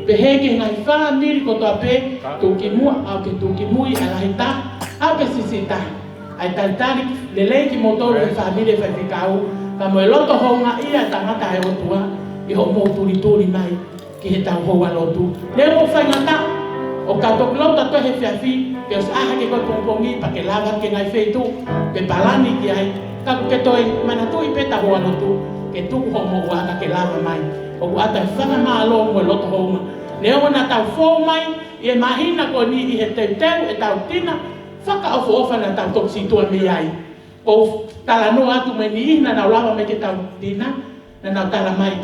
Peheke ngai whamiri ko toa pe, tuki mua au ke tuki mui ala hita, au ke sisita. Ai talitari lelei ki motoro e whamiri e whawhikau, ka mo e loto honga ia tangata e otua, i ho mo turi mai, ki he tau hoa lotu. Leo mo whaingata, o katok lota to he whiawhi, ke os aha ke koe pongpongi, pa ke lava ke ngai wheitu, ke palani ki ai, ka ke toi mana tui peta hoa lotu, ke tuku ho mo uaka ke lava mai. O ata whanga maalo mo e loto honga. Leo wana tau fō mai, i e mahina ko ni i he teuteu e tau tina, whaka ofu ofa na tau toksi tua me ai. O tala no atu mai ni ihna nau lava mai ke tau tina, na nau tala mai,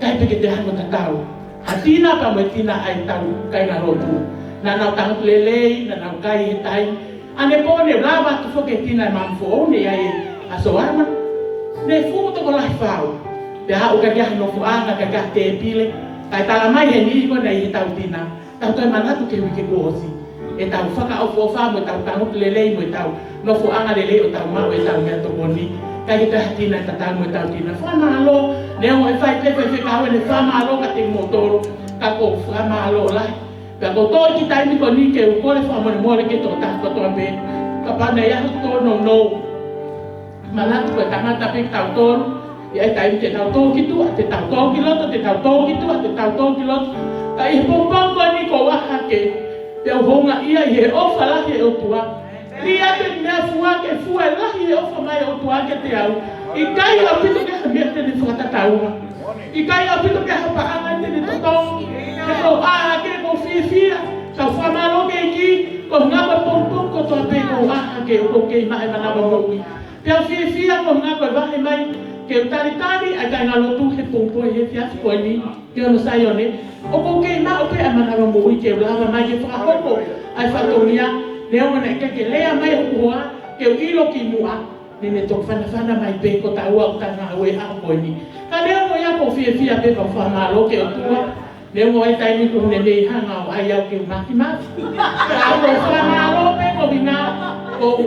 kai peke te hango ta tau. Ha tina pa mai tina ai tau kai ngā rotu. Na nau tau lelei, na nau kai he tai. Ane po ne lava tu whoke tina e mamfo o ne ai e aso ama. Ne fu toko lai whau. Te hau ka kia no fuanga ka kia te pile. Kai tala mai he ni ko nei he tau tina. Tau toi manatu ke wike kuosi. E tau whaka au fōwha mo tau tangu lelei mo tau. No fuanga lelei o tau mau e tau mea toko ni. Kai ki te hatina e tatau mo tau tina. Whamalo. Neo e whai pepe whikawe ne whamalo ka te motoro. Ka ko whamalo lai. Ka ko toi ki taimi ko ni ke ukore whamone more ke tō tako toa pe. Ka pane iahu tō no. Manatu ko tangata pe tau tōru. Ia e taimi te tau tō ki tua, te tau tō ki loto, te tau tō ki tua, te tau tō ki loto. Ka i he pompong ko ni ko waha ke. Te au honga ia i he ofa lahi e o tua. Ria te mea fua ke fua e lahi e ofa mai o tua ke te au. I kai au pito ke hamia te ni whakatataua. I kai au pito ke hapaanga te ni totong. Ke ko aha ke ko fia. Ka whamalo ke ki, ko ngapa pompong ko toa pe ko aha ke o ko kei mahe manawa moui. Te au fia ko ngapa vahe mai. Ke tari a kai ngalo tu he pompo he fias ko ni ke ono sai one o ko ke ma o pe amana mo wi ke lava mai ke fa ko ai fa tonia ne o ne ke lea mai o hoa ke o ilo ki mua ne to fana mai pe ko ta ua ta na we a ko ni ka le o ya ko fia pe fa fa ma lo ke o tu ne o ai tai ni ko ne le hanga o ai au ke ma ki ma ka o fa ma lo pe ko bina ko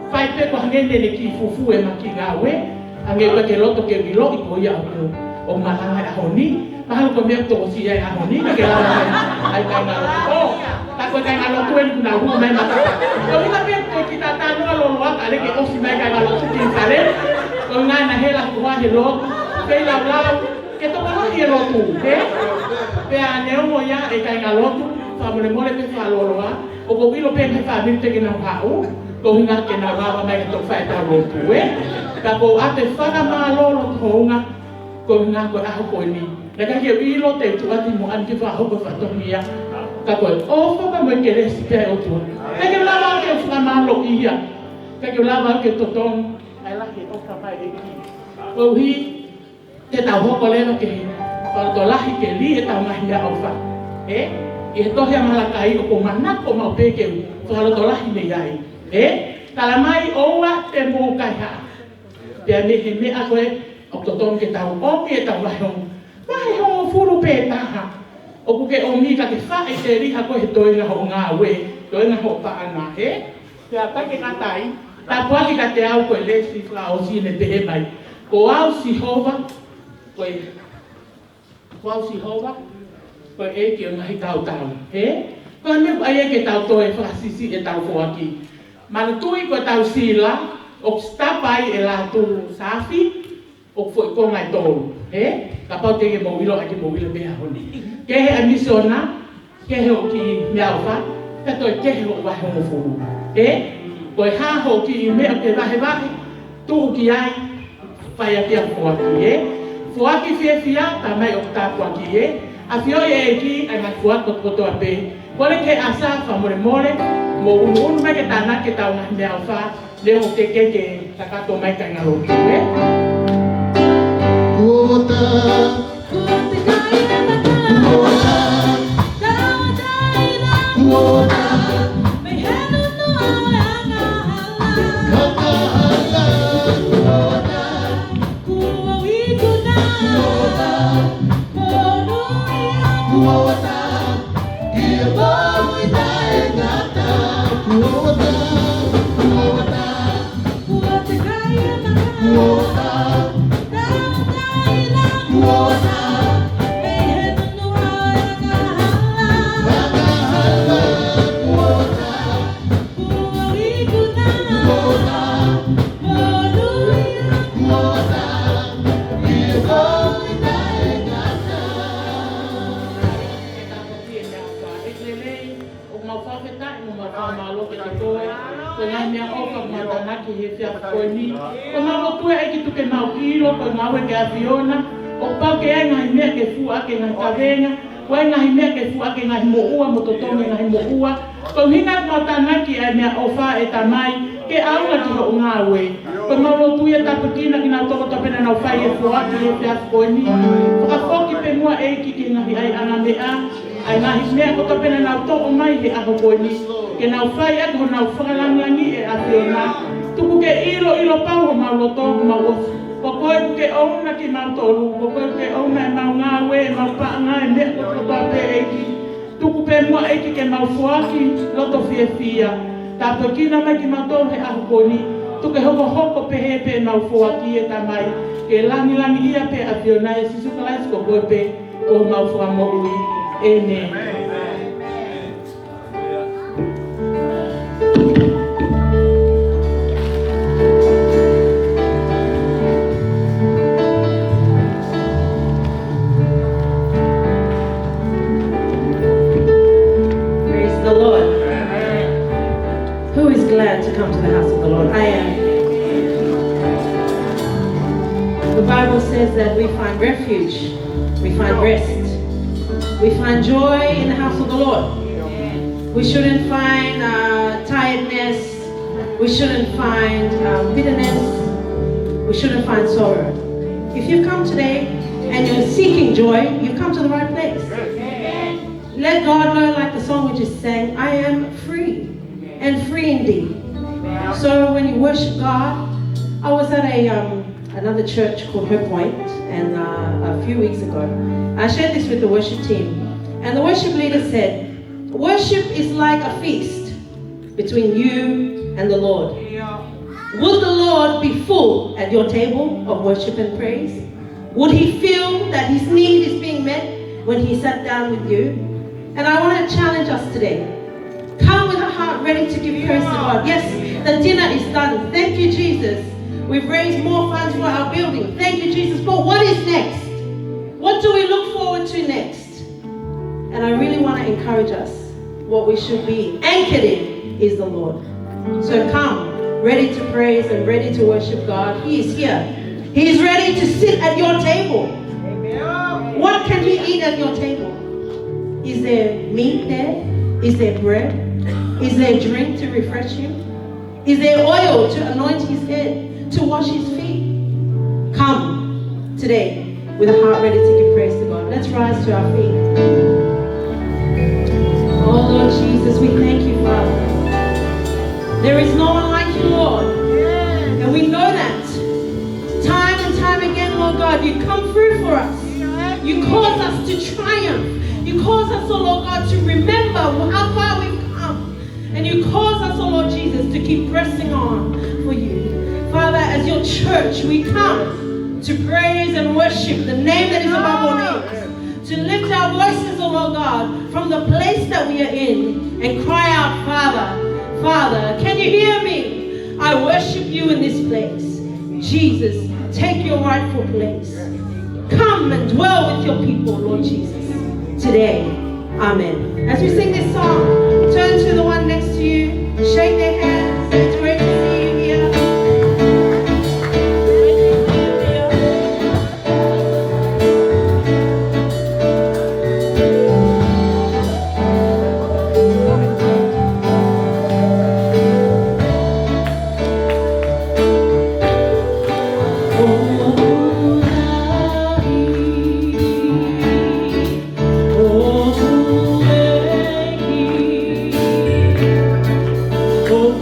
fai pe ko ngende ne ki fufu e ma ki ga we ange ko ke loto ke bilo i ko ia o malanga a honi mahal ko me to si ai a honi ke la ai ka na o ta ko ka na lo tuen na hu mai mata ko ina be ko kita ta no lo lo ka le ke o si mai ka na lo ti sale ko nga na hela ko wa he lo ke la ke to ko hi lo tu ke pe a ne o ya e ka na lo tu fa mo le mo le pe fa lo lo o ko bilo pe ke fa bi te ke na ha o ko nga ke na lava mai to fa ta lo tu ka ko ate whaka mālolo tohunga ko ngā koe aho koe ni. Na ka kia wilo te tuati mo an ki whahoko whatongia. Ka koe o whaka mo ke resi pia o tua. Ka kia lawa ke whaka mālo ia. Ka kia lawa ke totong. Ai lahi o ka mai e ki. Ko hi te tau hoko lewa ke whato lahi ke li e tau mahi a au wha. I he tohe a malakai o ko manako mau peke whato lahi ne iai. Tala mai oua te mō kai haa. Pea me he mea koe, o totong ke tau omi e tau wahong. Wahong o furu pe taha. O kuke omi ka te whae te riha koe he toenga ho ngā we, toenga ho paana he. Pea pake katai, ta puaki ka te au koe lesi wha o sine te he mai. Ko au si hova, koe e ki o ngahi tau tau. He? Koe me ai e ke tau toe whakasisi e tau whoaki. Mana tui koe tau sila, o stapai e la tu safi o foi ko ngai tolu ka pau te ke mowilo a ke mowilo be honi ke he amisiona ke he o ki miaufa ka to ke he o wa ho fulu ko ha ho ki me o ke va tu ki ai fai a pia ko ki fuaki fia ta mai o ta ko ki a fio e ki ai ma fuaki ko to ape ko le ke asa fa more mo un mai ke tana ke ta na miaufa leo te keke takato mai ka ngalo e Kuota Kuota me hanu no anga Kuota Kuota Kuo ikuna Kuota Kuota Ia mau itae ngata Kuota Kuota whaketa i mo whamalo ke te toe. Ko ngai mea oka matanaki he whia koe ni. Ko mago tue e ki tuke mau ilo ko ngawe ke aviona. O pau ke e ngahi mea ke fua ke ngahi kawenga. Ko e ngahi mea ke fua ke ngahi mo ua mo totonge ngahi mo ua. Ko hinga matanaki e mea ofa e tamai ke aunga ki ho ngawe. Ko mago tue tapukina ki nga toko tapena na ufai e fua ki he whia koe ni. Whakafoki pe mua e ki ngahi ai anga mea. Ai ngahi mea ko tapena na toko mai he aho koe ni. Ke nau whai atu ho nau whakalangangi e afiona. Tuku ke ilo pau ho mau loto ho mau ofu. Ko koe ke ouna ki mau tolu. Ko koe ke ouna e mau ngawe e mau paanga e mea ko tope eiki. Tuku pe mua eiki ke mau fuaki loto fia fia. Ta po kina mai ki mau tolu he aho koe ni. Tuke hoko pe he mau fuaki e tamai. Ke langi ia pe afiona e sisukalais ko koe pe ko mau fuamo ui. Amen. Glad to come to the house of the Lord. I am. The Bible says that we find refuge, we find rest, we find joy in the house of the Lord. We shouldn't find tiredness, we shouldn't find bitterness, we shouldn't find sorrow. If you've come today and you're seeking joy, you've come to the right place. Let God know, like the song we just sang, I am free. And free indeed. So when you worship God, I was at another church called Her Point, and a few weeks ago, I shared this with the worship team, and the worship leader said, worship is like a feast between you and the Lord. Would the Lord be full at your table of worship and praise? Would He feel that His need is being met when He sat down with you? And I want to challenge us today. Come with a heart ready to give praise to God. Yes, the dinner is done. Thank you, Jesus. We've raised more funds for our building. Thank you, Jesus. But what is next? What do we look forward to next? And I really want to encourage us. What we should be anchored in is the Lord. So come, ready to praise and ready to worship God. He is here. He is ready to sit at your table. What can He eat at your table? Is there meat there? Is there bread? Is there drink to refresh Him? Is there oil to anoint His head, to wash His feet? Come today with a heart ready to give praise to God. Let's rise to our feet. Oh Lord Jesus, we thank you, Father. There is no one like you, Lord. And we know that. Time and time again, Lord God, you come through for us. You cause us to triumph. You cause us, oh Lord God, to remember how far we've come. And you cause us, oh Lord Jesus, to keep pressing on for you. Father, as your church, we come to praise and worship the name that is above all names. To lift our voices, oh Lord God, from the place that we are in and cry out, Father, Father, can you hear me? I worship you in this place. Jesus, take your rightful place. Come and dwell with your people, Lord Jesus. Today, amen. As we sing this song, turn to the one next to you, shake their hands. It's great to see you here. Oh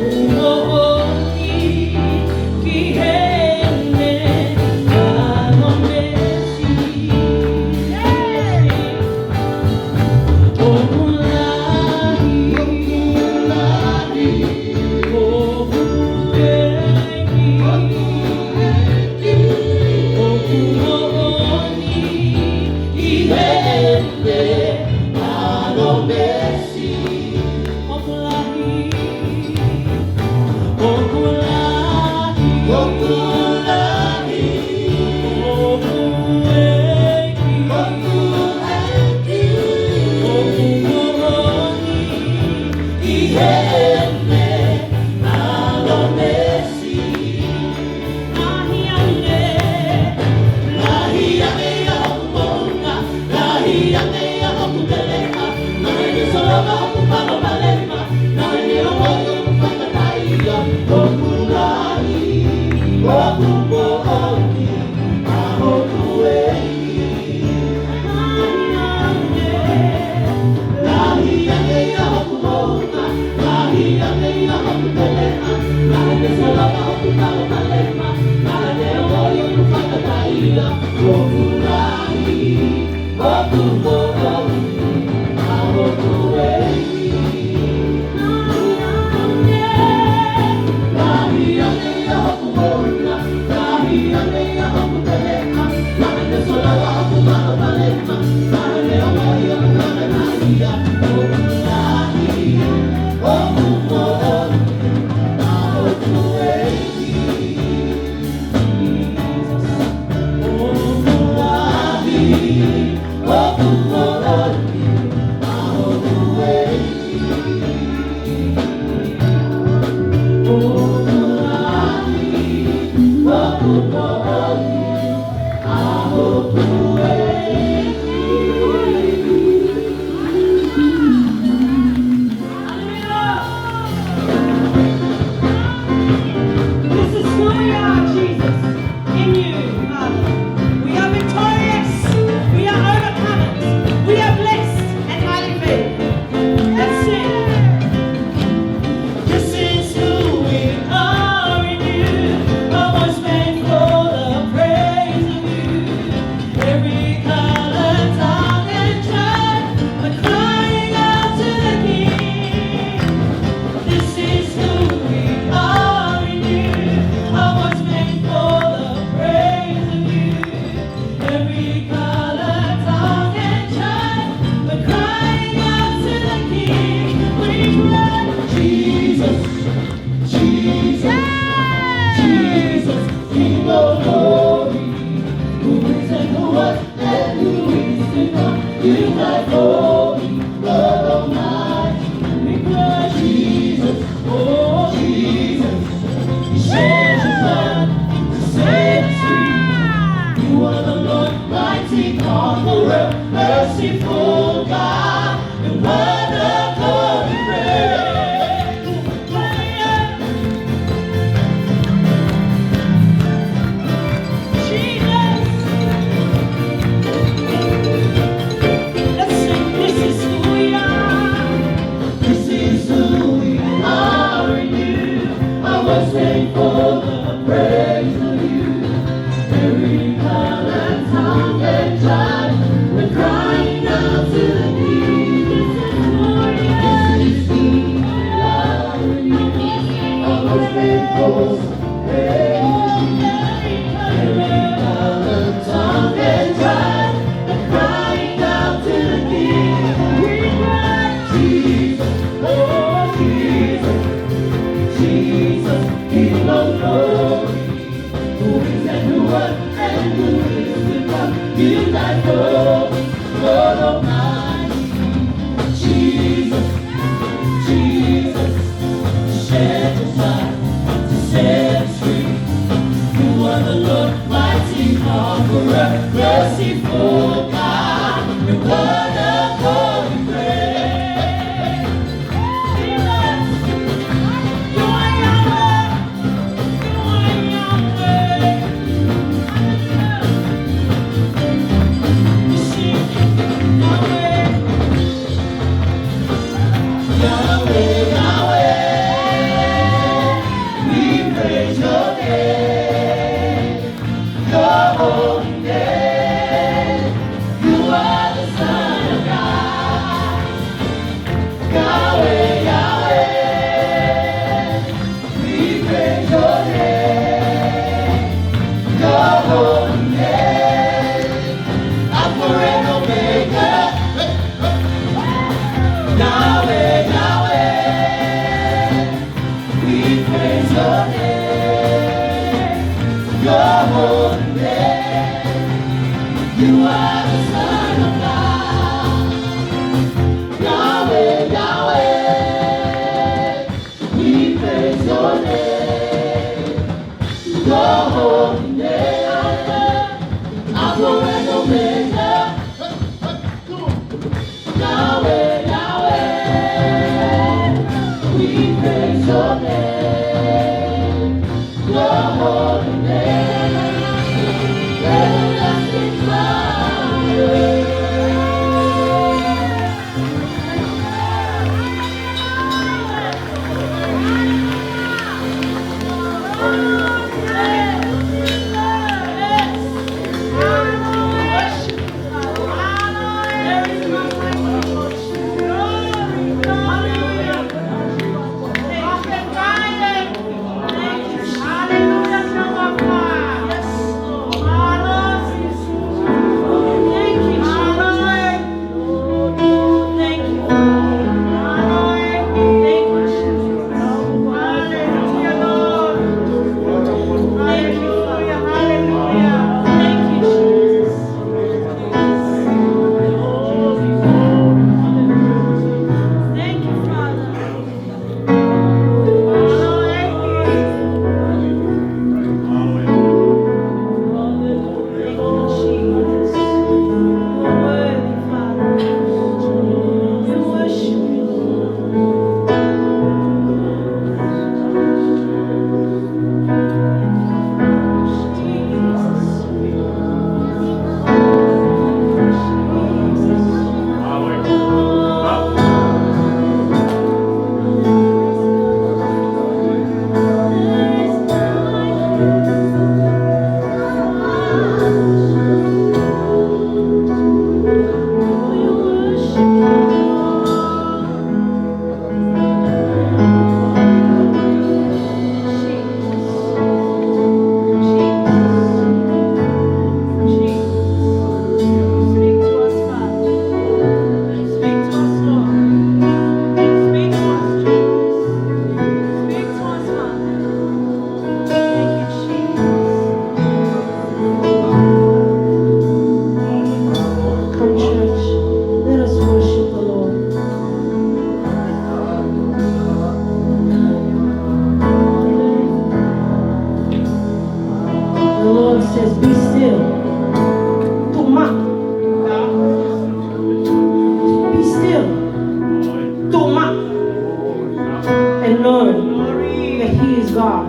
God.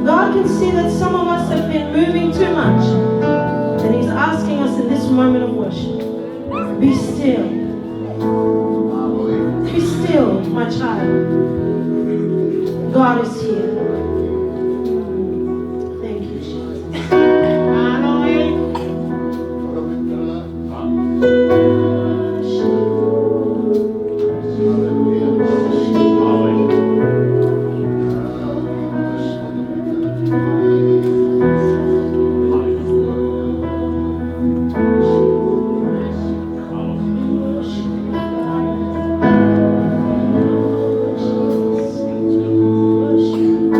God can see that some of us have been moving too much, and He's asking us in this moment of worship, be still. Be still, my child. God is here. Thank you, Jesus. Worship.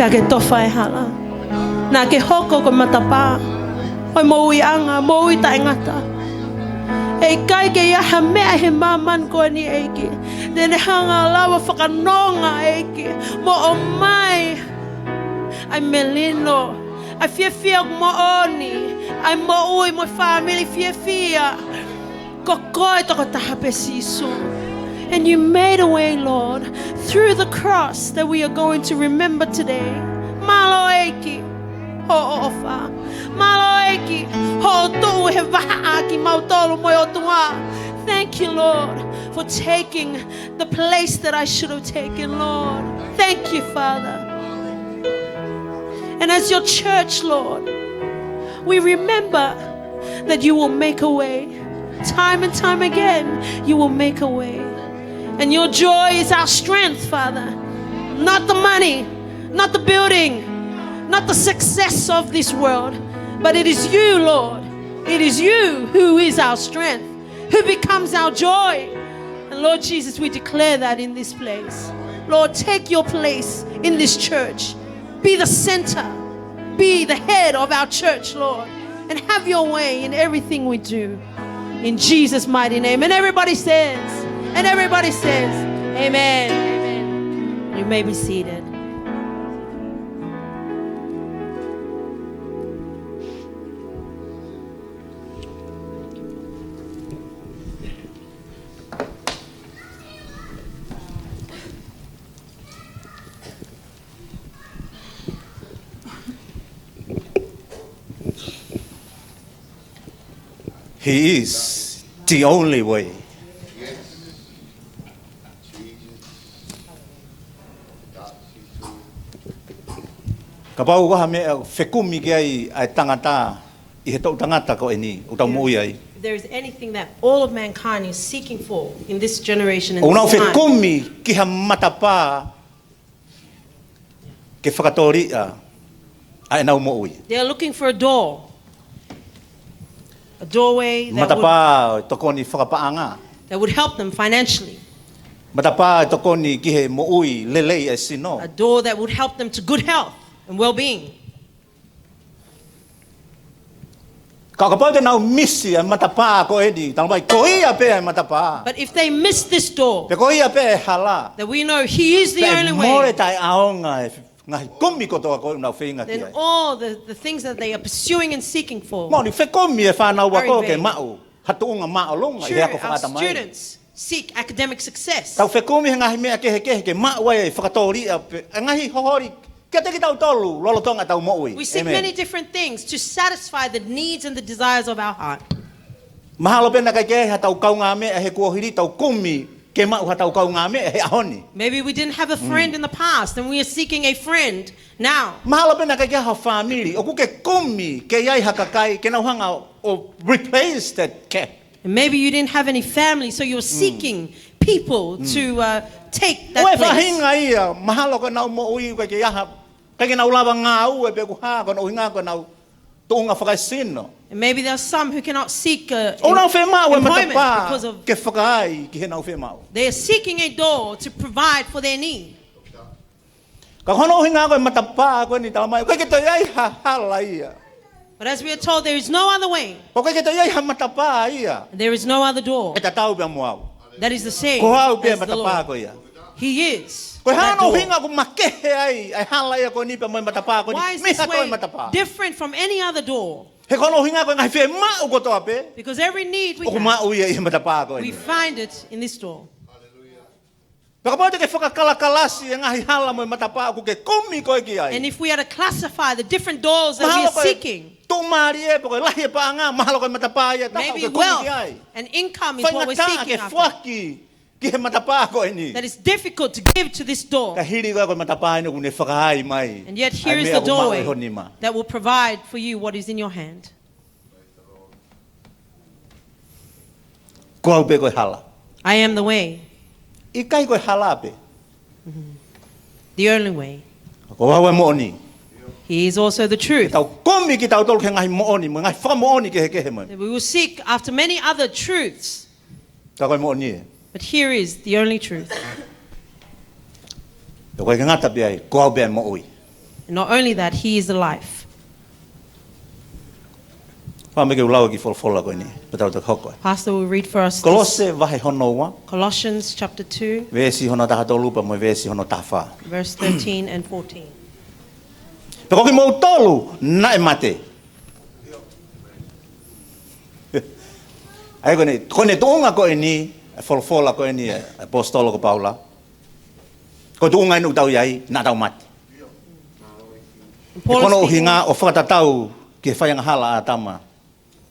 Pea ke tofa e hala. Nā ke hoko ko matapā. Oi moui anga, moui taingata. E kai ke iaha mea he maman ko ni eiki. Nene hanga lawa whakanonga eiki. Mo o mai. Ai melino. Ai fia mo oni. Ai mo ui mo family fia. Ko koe toko taha pe sisu. And you made a way, Lord, through the cross that we are going to remember today. Malo eiki. Ho ofa. Malo eiki. Ho tu he vaha aki mautolo mo o tua. Thank you, Lord, for taking the place that I should have taken, Lord. Thank you, Father. And as your church, Lord, we remember that you will make a way. Time and time again, you will make a way. And your joy is our strength, Father. Not the money, not the building, not the success of this world, but it is you, Lord. It is you who is our strength, who becomes our joy. And Lord Jesus, we declare that in this place. Lord, take your place in this church. Be the center. Be the head of our church, Lord. And have your way in everything we do. In Jesus' mighty name. And everybody says, amen. Amen. You may be seated. He is the only way. Ka pau ko hame fekumi ke ai tangata I he tau tangata ko ini o tau moi ai. If there is anything that all of mankind is seeking for in this generation and O nau this time, fekumi ki ha matapa ke whakatoria ai nau moi. they are looking for a door. A doorway Matapa tokoni whakapaanga. that would help them financially. Matapa tokoni ki he moi lelei ai sino. A door that would help them to good health and well-being. Ka ka pau te nau misi ai matapa ko edi tang bai ko ia pe ai matapa. But if they miss this door, Pe ko ia pe hala. that we know He is the only More way, tai aonga ngai komi ko to ko nau whinga ki then ai. all the things that they are pursuing and seeking for. Mo ni fekomi e whanau Are in wako ke vain. mau. Hatunga mau longa Sure, i hako our whakata mai. students seek academic success. Tau fekomi he ngahi mea ke mau ai whakatori a pe. Ngahi hohori kia te ki tau tolu lolo tonga tau moui. We seek many different things to satisfy the needs and the desires of our heart. Mahalo pena kai ke ha tau kaunga mea he kuohiri tau kumi ke mau ha tau kaunga mea he ahoni. Maybe we didn't have a friend in the past and we are seeking a friend now. Mahalo pena kai ke ha family o ku ke kumi ke iai hakakai ke nau hanga o replace that ke. And maybe you didn't have any family, so you're seeking people to take that Oe place. whahinga ia mahalo ka nau moui ka ke iaha ka ke nau lava ngau e pe ku ha ka nau hinga ka nau tuunga whakaisino. And maybe there are some who cannot seek O nau whemau e employment matapa because of ke whakai ki he nau whemau. they are seeking a door to provide for their need. Ka hono hinga ko e matapa ko ni talamai ko ke to iai ha hala ia. But as we are told, there is no other way. Ko ke to iai ha matapa ia. There is no other door. E ta tau pe moau. That is the same Ko hau pe as the matapa ko Lord. ia. He is Ko that hano door. hinga ko makehe ai hala ia ko ni pe mo matapa ko ni. Why is Mi this ha ko way matapa. different from any other door? He kono hinga ko ngai whemau ko to ape. Because every need we O ko have, mau ia i matapa ko we ni. find it in this door. Paka pau te ke whakakalakalasi e ngahi hala mo matapa ko ke kumi ko ki ai. And if we had to classify the different doors that we Mahalo are ko seeking, tumari e poko lahi pa nga mahalo ko matapa ia ta maybe ke kumi wealth ki ai. and income is what we're Whaingata seeking ke after. whaki ki he matapa ko ni. That is difficult to give to this door. Ka hiri ko matapa ni ko ne whakahai mai. And yet here Ai is mea the ko mau doorway e honi ma. that will provide for you what is in your hand. Ko au pe ko hala. I am the way, I kai ko hala pe. the only way. Ko wa mo ni. He is also the truth. Tau komi ki tau tolu ke ngahi mo ni, mo ngahi whaka mo ni ke he mo. That we will seek after many other truths, Ta ko mo ni. but here is the only truth. Ko ke ngata pe ai ko au pe mo oi. And not only that, he is the life. Wha me ke ulau ki folfola ko ni. Patau te hoko. Pastor will read for us this, Kolose vahe hono wa. Colossians chapter 2, Vesi hono taha tolu pa mo vesi hono tafa. verse 13 and 14. Pe ko ki mo tolu na e mate. Ai kone tuunga ko ni folfola ko ni apostolo ko Paula. Ko tuunga inu tau yai na tau mate. And Paul is Kono speaking, hinga o whakatatau ke whaianga hala a tama.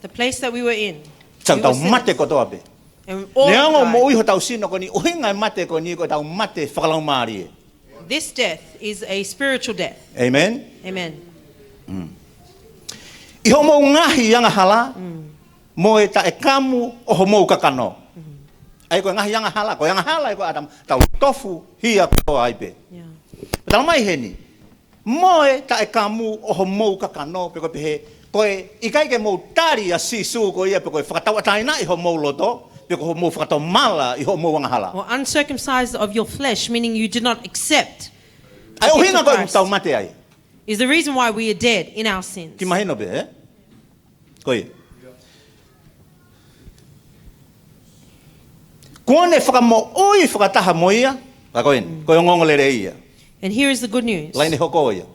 the place that we were in. Tau we tau were mate sinners, ko toa pe. and all Neango mo died. iho tau sino ko ni uhinga mate ko ni ko tau mate whakalau maari. This death is a spiritual death. Amen. Amen. Iho mo ngahi yanga hala mo e ta e kamu o ho mo kakano. Ai ko ngahi yanga hala ko adam tau tofu hia ko ai pe. Yeah. Tau mai heni. Mo e ta e kamu o ho mo kakano pe ko pe he ko e ikai ke mo tari a sisu ko ia pe ko whakatau ataina iho mo loto pe ko mo whakatau mala iho mo wanga hala. Or uncircumcised of your flesh, meaning you did not accept, Ai o gift hinga of ko Christ, tau mate ai. is the reason why we are dead in our sins. Ki mahino be eh? Koi. Kone whakamo oi whakataha moia. Ka koen, ko ngongolere ia. And here is the good news. Laini hoko ia.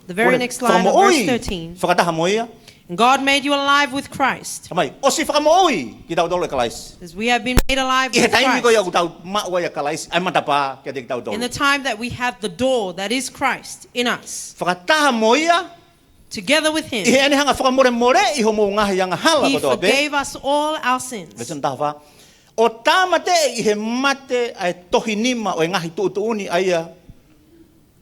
The very next line of verse 13. Whakataha moia. And God made you alive with Christ. Kamai, o si whakamo oi ki tau dole kalais. As we have been made alive I he with taimi ko ia Christ. ku tau maua ia kalais. Ai matapa kia te ki tau In the dole. time that we have the door that is Christ in us, Whakataha moia. together with I Him, he ane hanga whakamore more i ho mo ngahi yanga hala He ko toa pe. forgave us all our sins. Listen taha wha. O tāmate i he mate ai tohi nima o e ngahi tuutuuni aia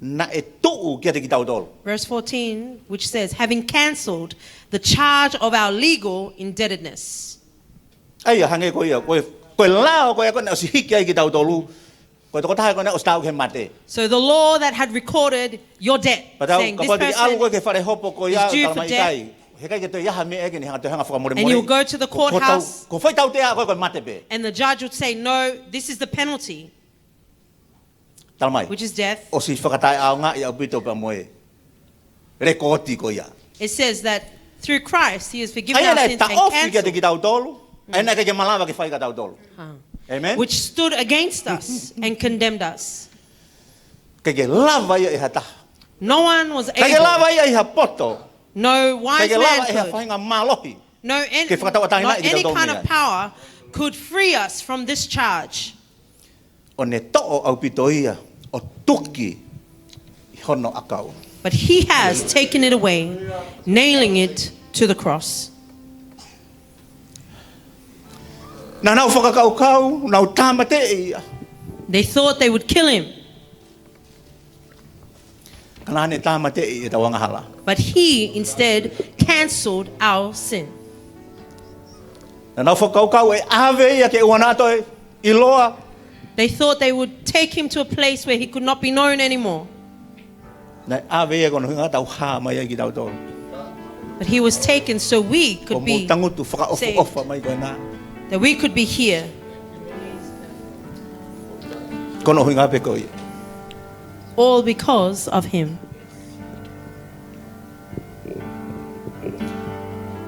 na e tuu kia te ki tau dole. Verse 14, which says, having cancelled the charge of our legal indebtedness. Aia hange ko ia, koe lao koe kone o si hiki ai ki tau tolu. Koe toko tahe kone o stau ke mate. So the law that had recorded your debt, Patau, saying ka this poe piki alu koe person, ke whare hopo ko ia, is due for kalama ikai. He kai ke te iaha me eke ni hanga te hanga whakamore more. and you'll go to the courthouse, Ko whai tau te a koe koe mate pe. and the judge would say, no, this is the penalty, Talamai, which is death. o si whakatai au ngā i au pito pa moe. Rekoti ko ia. It says that through Christ, He has forgiven Aia our nei sins ta and ofi kia te cancelled, ki tau tolu. Aia nei ke malawa ke whai ka tau tolu. Amen? which stood against us and condemned us. Ke lava ia i ha taha. No one was Ke able, lava ia i ha poto. no wise Ke lava i ha man could, whainga malohi. no Ke whakatau not i any tau kind tonu of ia. power could free us from this charge. O ne to'o au pito ia, o tuki i hono akau. But He has taken it away, nailing it to the cross. Nā nau whakakaukau, nau tāmate ia. They thought they would kill Him, Kana ne tāmate i tau angahala. but He instead cancelled our sin. Nā nau whakakaukau e ave ia ke uanato i loa. They thought they would take Him to a place where He could not be known anymore. Nā ave ia kono hinga tau hā mai ai ki tau tolu. But He was taken so we Ko could mo be, tangutu saved. whakaofa mai koe nā. that we could be here. Kono hinga pe ko ia. All because of Him.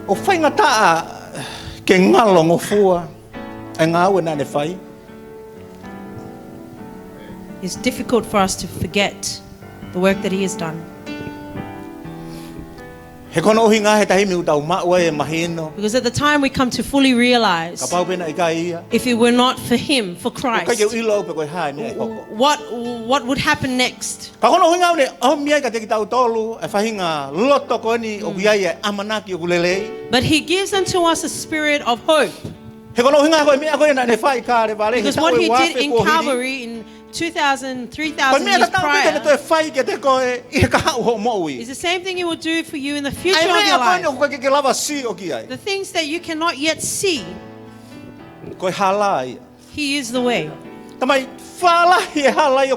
O whainga taa ke ngalo ngofua. E ngā ue nā ne whai. It's difficult for us to forget the work that He has done. He kono hinga he tahi miu tau maua e mahino. Because at the time we come to fully realize, Ka pau pena i ka ia. if it were not for Him, for O kai Christ, ke ilo pe koe hā mea i hoko. what would happen next? Ka kono hinga ne o mia ka te ki tau tolu e whahinga loto ko ni o kuiai e amanaki o kulelei. But He gives unto us a spirit of hope. He kono hinga koe mea koe na ne whai ka re vale. Because what He did in Calvary in 2,000, Koe 3,000 mea years ka tau peke ne toi prior whai ke te koe i he ka hau ho moui. is the same thing He will do for you in the future Ai of mea your koe ni o life. koe ke lava si o ki ai. The things that you cannot yet see, Koe hala ia. He is the way. Tamai whalahi e hala ia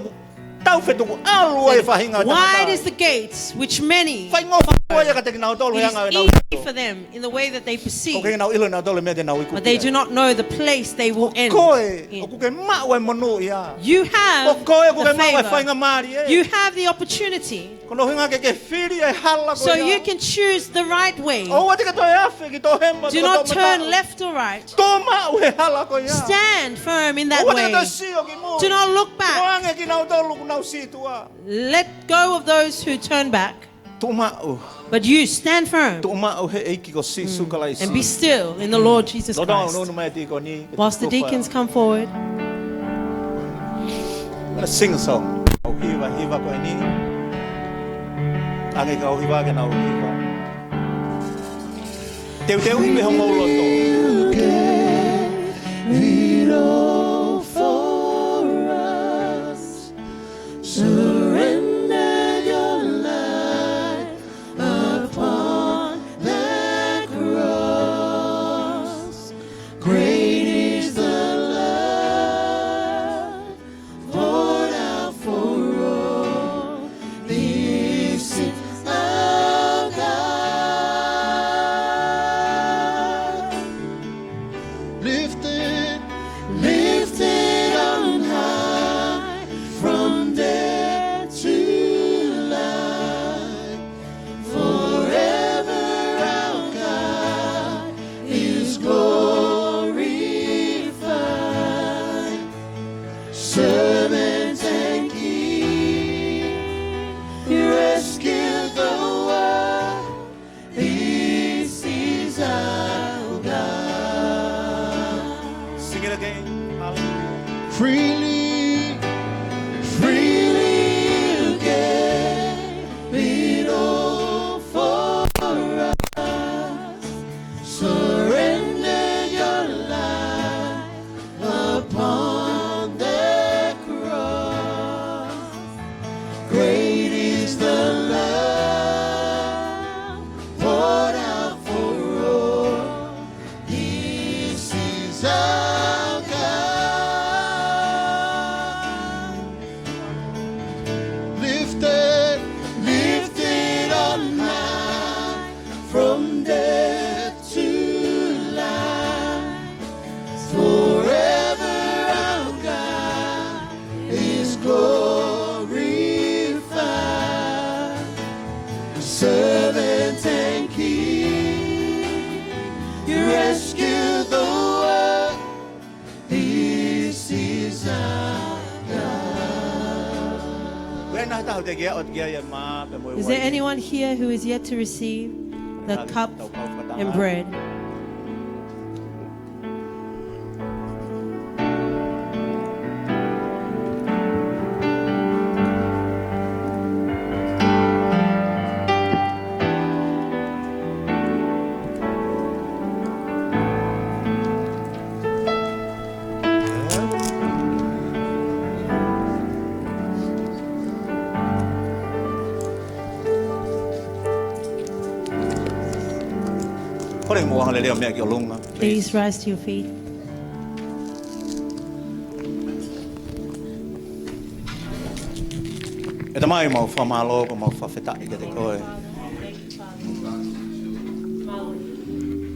tau whetuku alu e whahinga. Wide is the gates which many, Whai ngō whakua ia ka te ki nau tolu it heanga e is nau. easy for them in the way that they O perceive, ke nau ilo nau tolu mea te nau iku. but they do not know the place they will end Koe, o in. kuke mau e monu ia. You O have koe, o kuke the mau e favor. whainga maari e. You have the opportunity Kono hinga ke whiri e hala So you can choose the right way. O wate ka toi afe ki tō hema. Do not turn left or right. Tō mau he hala ko ia. Stand firm in that O wate ka toi way. sio ki mo. Do not look back. Moange ki nau tolu ku nau situa. Let go of those who turn back. Tō mau. But you stand firm Tō mau he eiki ko sisu kalai si. and be still in the Lord Jesus Tō Christ. no mai ti ko ni. Whilst the deacons come forward. Let's sing a song. O hiva ko ni. Ange ka o hiva ke na o hiva. Teu me hongo loto. It all for us. Surrender your life upon that cross. Great is the love poured out for all. This is our God. Lifted on high, from death to life. Forever our God is glorified. Servant and King, He rescued the world. This is our God. Sing it again. Hallelujah. Freely you gave it all for us. Surrender your life upon the cross. Great is the love poured out for all. This is our God. Lifted on high, from death to life. Forever our God is glorified. Servant and King, You rescued the world. This is our God. Is there anyone here who is yet to receive the cup and bread? Please rise to your feet. E tamai mau whamalo ko mau whawhetai ke te koe.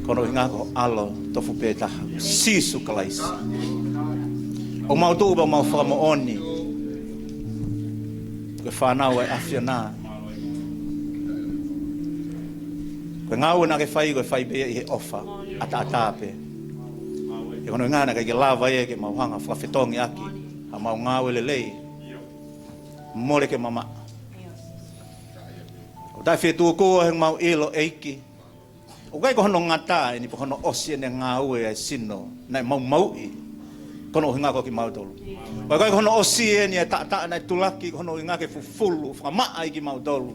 Kono inga ko alo tofu pētaha. Sisu kalaisi. O mau tūba mau whamo oni. Koe whanau e awhia nā. Koe ngau na ke whai koe whai bea i he ofa. Ata atape. E kono inga na ke lava e ke mau hanga whawhetongi aki. Ha mau ngau ele lei. Mole ke mama. O tai whetua kua heng mau ilo eiki. O kai ko hono ngata ni po hono osi ne ngau e sino na mau i. Kono hinga ko ki mau tolu. O kai ko hono osi ni ta na tulaki ko hono hinga ke fufulu fa ma ai ki mau tolu.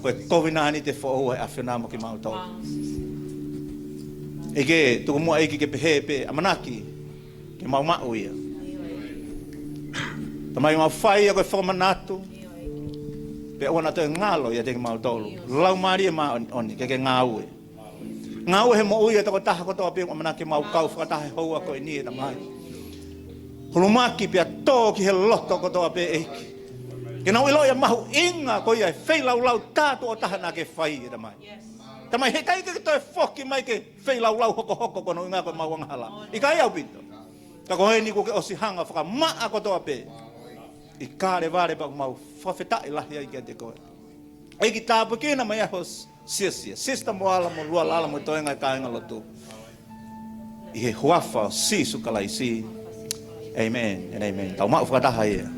Ko kovina ni te fo e afena mo ki mau tolu. Ege tu mo eiki ke pehe amanaki ke mau ia. Tamai ngā whai a koe whamanatu. Pe ona te ngalo ia te mau tolu. Lau mari e maa oni, ke ngā ue. Ngā ue he mo ui e tako taha kotoa pe mana ke mau kau whakatahe houa koe ni e tamai. Hulumaki pia tō ki he loto kotoa pe eiki. Ke nau ilo ia mahu inga koe ia e wheilau tātu o taha nā ke whai e tamai. Tamai he kai ke toi whoki mai ke wheilau hoko kono inga koe mau anghala. I kai au pito. Tako he ni ko ke osi hanga whakamaa kotoa pe. I kāre wāre pa mau whawhetai lahi ai kia te koe. Ai ki tāpu kina mai ahos sia. Sista mo ala mo lua lala mo toenga kainga lotu. I he huafa o sisu kalaisi. Amen and amen. Tau mau whakataha ia.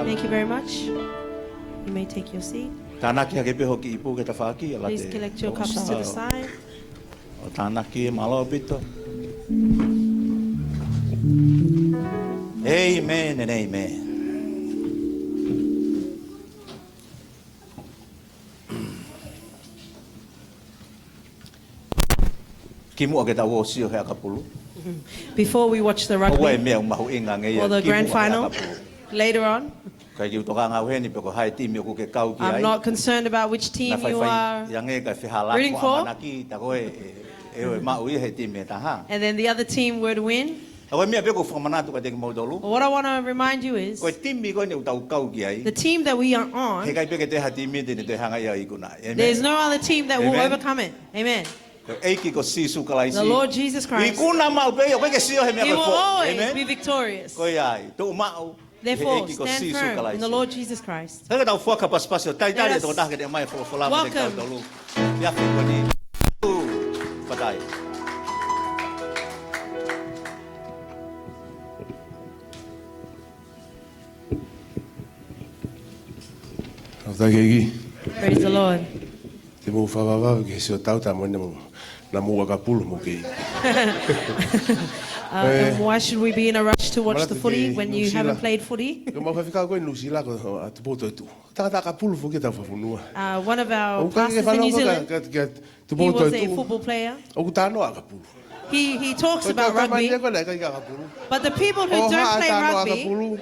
Thank you very much. You may take your seat. Please collect your cups to the side. Amen and amen. Before we watch the rugby or the grand final later on, I'm not concerned about which team you are rooting for, and then the other team were to win. What I want to remind you is the team that we are on, there's no other team that will overcome it. Amen. The Lord Jesus Christ, He will always be victorious. Therefore, stand firm in the Lord Jesus Christ. Praise the Lord. And why should we be in a rush to watch the footy when you haven't played footy? One of our pastors in New Zealand, he was a football player. He talks about rugby, but the people who don't play rugby,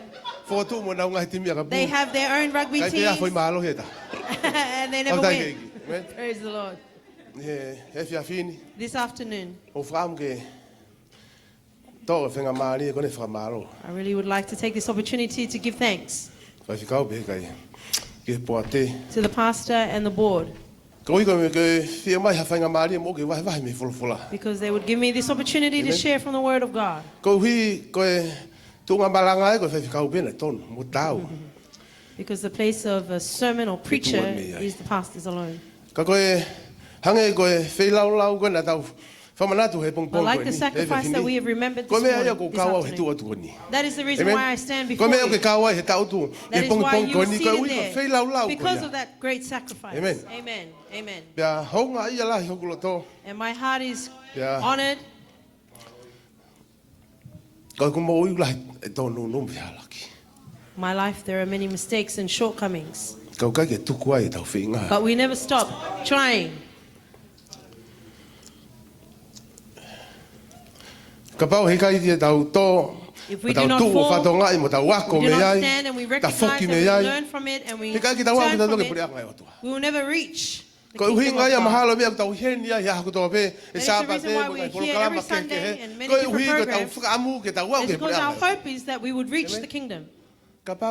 they have their own rugby teams and they never win. Praise the Lord. This afternoon, I really would like to take this opportunity to give thanks to the pastor and the board, because they would give me this opportunity to share from the Word of God. Because the place of a sermon or preacher is the pastors alone. I like the sacrifice that we have remembered this morning. That is the reason why I stand before you. That is why you are seated there, because of that great sacrifice. Amen. Amen. Amen. And my heart is honored. My life, there are many mistakes and shortcomings, but we never stop trying. If we do not fall, we do not stand and we recognize and we learn from it and we turn from it, we will never reach the kingdom of God. That is the reason why we're here every Sunday and many different programs. It's because our hope is that we would reach the kingdom. If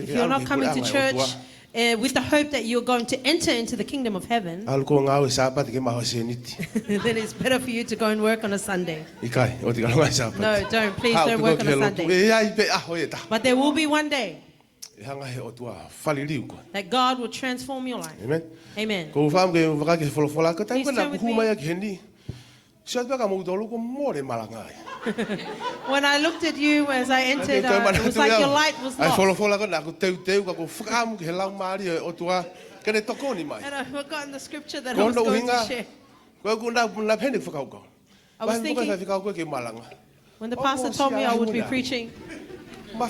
you're not coming to church with the hope that you're going to enter into the kingdom of heaven, then it's better for you to go and work on a Sunday. No, don't. Please don't work on a Sunday. But there will be one day that God will transform your life. Amen. Amen. Please turn with me. When I looked at you as I entered, it was like your light was lost. And I've forgotten the scripture that I was going to share. I was thinking, when the pastor told me I would be preaching, I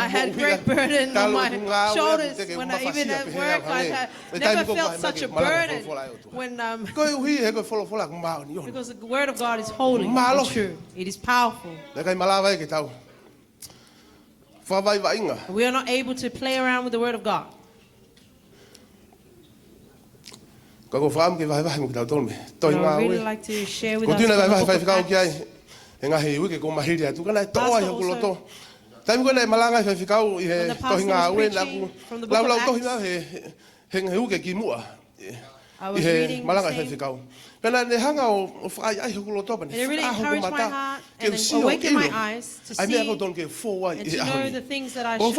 had great burden on my shoulders. When I even at work, I never felt such a burden. Because the word of God is holy and true. It is powerful. We are not able to play around with the word of God. I really like to share with us from the book of Acts. When the pastor was preaching from the book of Acts, I was reading the same. And it really encouraged my heart and awakened my eyes to see and to know the things that I should be.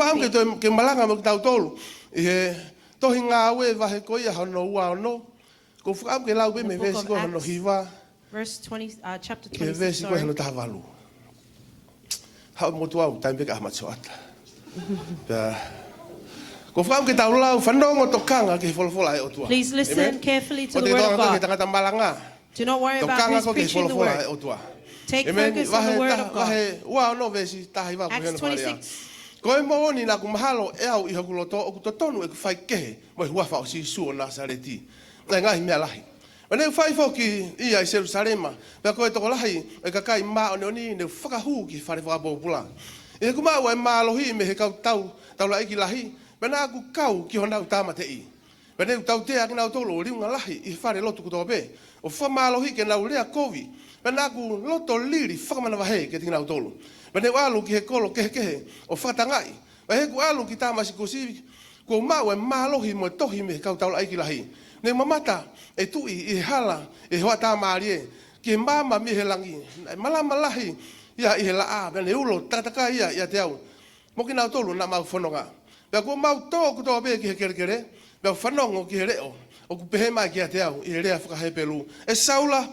Verse 20, chapter 26, sorry. Please listen carefully to the word of God. Do not worry about who's preaching the word. Take focus on the word of God. Acts 26. When you fight for ki ia Jerusalem, ba ko to lahi e ka kai ma o ni ne whakahu ki whare whabopula. E kuma wa ma lohi me he kau tau la iki lahi, bana ku kau ki hona utama te I. Bana tau te ak na to lo ringa lahi I whare lotu ku tobe. O wha ma lohi ke na ulea kovi. Bana ku loto liri whakamana wahe ke tina utolo. Bana alu ki he kolo kehe o whatangai. Ba he ku alu ki tamasi kusi ko ma wa ma lohi mo tohi me kau tau la iki lahi. Ne mamata e tui I hala e hoa tā marie ki mama mi he langi malahi ia I he laa bene ulo tataka ia te au moki nau tolu na mau whanonga bea ko mau tō kutoa be ki he kerekere bea whanongo ki he reo o ku pehe mai ki te au I he rea whakahe pelu e saula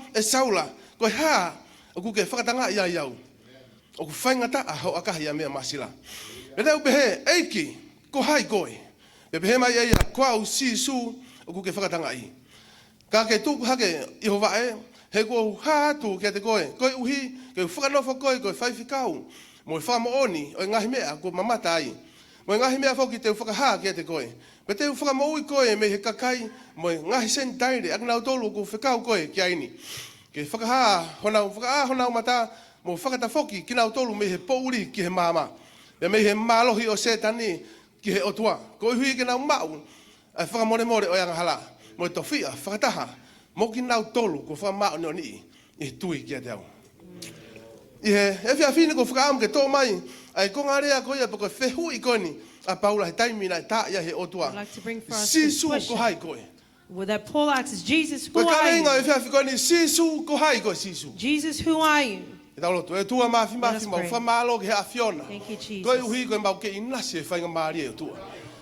ko ha o ku ke whakatanga ia iau o ku whaingata a hau akahi a mea masila bene u pehe eiki ko hai koe bea pehe mai ia kwa u sisu o ku ke whakatanga I. Ka ke tūku hake I ho wae, he ko hātu ke te koe uhi, ke whakanofo koe whaiwhikau, mo whamo oni o ngahi mea ko mamata ai. Mo ngahi mea whoki te whakaha ke te koe. Me te whakamo ui koe me he kakai, mo ngahi sen taire, ak nau tolu ko whikau koe ki aini. Ke whakaha honau mata, mo whakata whoki ki nau tolu me he pouri ki he mama. Me he malohi o setani ki he otua. Ko hui ke nau mau, ai whakamore o yanga hala. Mo tofia whakataha, mo ki nau tolu ko whamao ni o ni I tui kia te au. I he whia whini ko whakaam ke tō mai, ai ko ngā rea ko ia pako whehu I koni, a paula he taimina I tā ia he otua. I'd like to bring for us Sisu this ko hai koe. Well, that Paul asks, Jesus, who Ko are ka inga you? e whia whikoni, sisu ko hai koe sisu. Jesus, who are you? E tau lotu, e tua mafi Let us mau pray. whamalo ke he awhiona. Thank you, Jesus. Koe uhi koe mau ke inasi e whainga maari e tua.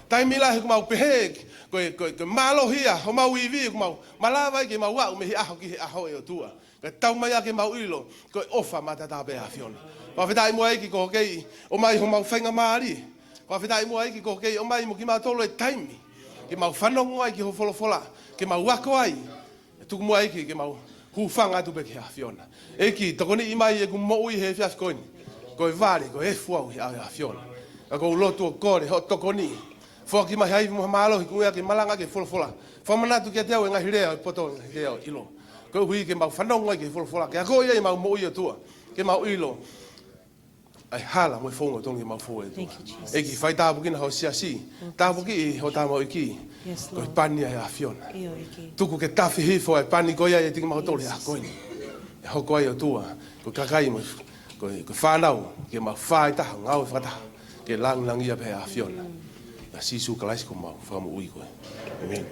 Taimila he ko mau pehe, koe malo hia, ho mau iwi ko mau malawa ke mau wau me he aho ki he aho e o tua. Koe tau mai ake mau ilo, koe ofa matata be awhiona. Pa whitai mua eki ko kei, o mai ho mau whainga maari. Pa whitai mua eki ko kei, o mai mo ki mau tolo e taimi. Ke mau whanongo ai ki ho wholofola, ke mau wako ai. E tuku mua eki ke mau hufanga atu be ki awhiona. Eki, tokoni imai e ku mo ui he whiafkoini. Koe vare, koe e fuau he awhiona. Ko lotu o kore, ho tokoni. Foki mai hai mo malo ki kuia ki malanga ki folofola. Famana tu ke te au ngahi rea poto ke au ilo. Ko hui ke mau whanonga ke wholofola. Ke ako ia i mau mo ia tua. Ke mau ilo. Ai hala mo fongo tongi mau fo e tua. E ki whai tāpu kina ho siasi. Tāpu ki ho tā mau iki. Yes, Ko Lord. pani ai a fiona. Io iki. Tuku ke tawhi hifo ai pani ko ia e tiki mau tole a koini. E hoko ai o tua. Ko kakai mo. Ko whanau. Ke mau whai taha ngau whata. Ke lang ia pe a fiona. Na sisu kalaisi ko mau. Whakamu ui koe. Amen.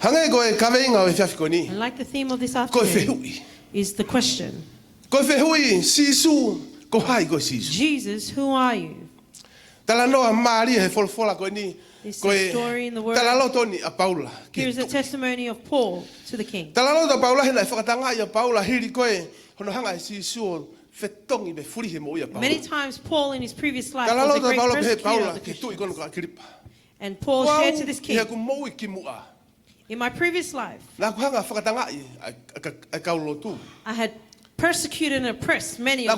Hangai koe kaweinga o e whiawhi koe ni. And like the theme of this Koe afternoon whihui. is the question, Koe whihui, sisu, ko hai koe sisu. Jesus, who are you? Tala noa maari he wholofola koe ni. This is a story in the word. Tala loto ni a Paula. Here is a testimony of Paul to the king. Tala loto Paula hena e whakatanga i a Paula hiri koe. Hono hanga e sisu o whetongi me furi he mo i a Paula. Many times Paul in his previous life Tala was a loto great Paula pe he persecutor Paula of the ke tui Christians. kono ka kiripa. And Paul shared to this Ia king, ku mo i ki mua. in my previous life, Nā ku hanga whakatanga i a kaulotu. I had persecuted and oppressed many of